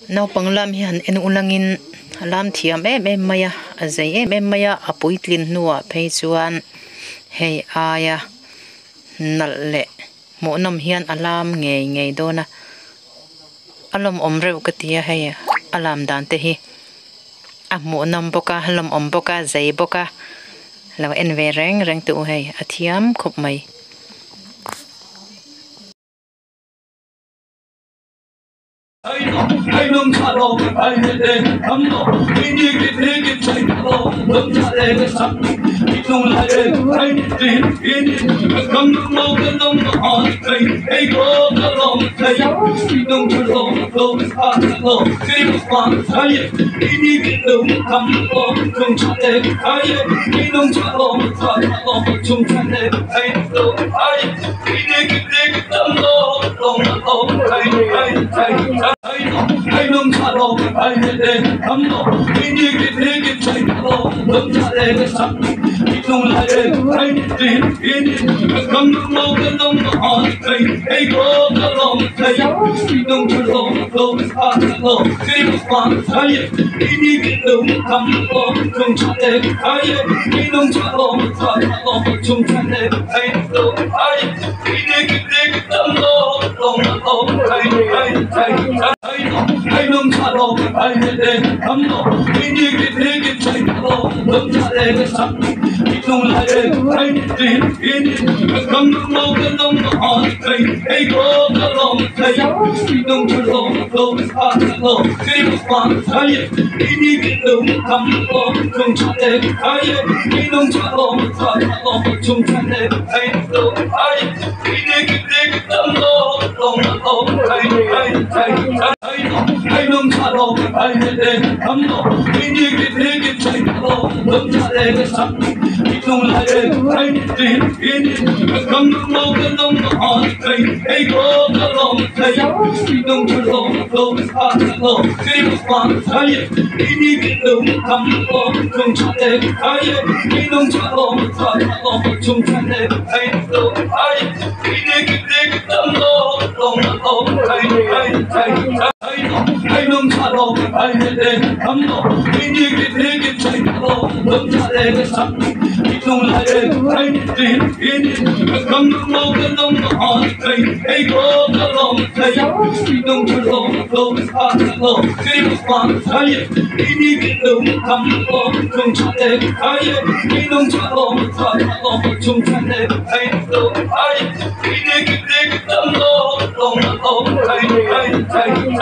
Nau panglam hian en ulangin lam thiam em maya azai em maya apuitlin nuwa phei chuan hei aya nalle mo nam hian alam ngei dona alom omreu katia hei alam dan te hi mo nam boka halom om boka zai boka law en ve reng tu hei athiam khop mai I don't know, I didn't come no. We need it, take no. Don't let it stop. We don't let it. I didn't come no, don't on play. Hey, go along, play. We don't know, no. Give one, I we need it, don't come no. Don't let it. We don't know, don't let it. I know, we need it, I don't know, I didn't come no. We need it, take no. Don't let it stop. We don't let it. I didn't come no, don't on play. Hey, go along, play. We don't know, give one, we need it, don't come no. Don't let it. We don't know, don't let it. I know, we need it, I don't know, I didn't come no. We need it, take no. Don't let it stop. We don't let it. I didn't come no, don't on play. Hey, go along, play. We don't know, give one, we need it, don't come no. Don't let it. We don't know, don't let it. I know, we need it, I don't know, I didn't come no. We need it, take no. Don't let it stop. We don't let it. I didn't come no, don't on play. Hey, go along, play. We don't know, give one, we need it, don't come no. Don't let it. We don't know, don't let it. I know, we need it, I don't know, I didn't come no. We need it, take no. Don't let it stop. We don't let it. I didn't come no, don't on play. Hey, go along, play. We don't know, give one, we need it, don't come no. Don't let it. We don't know, don't let it. I know, we need it,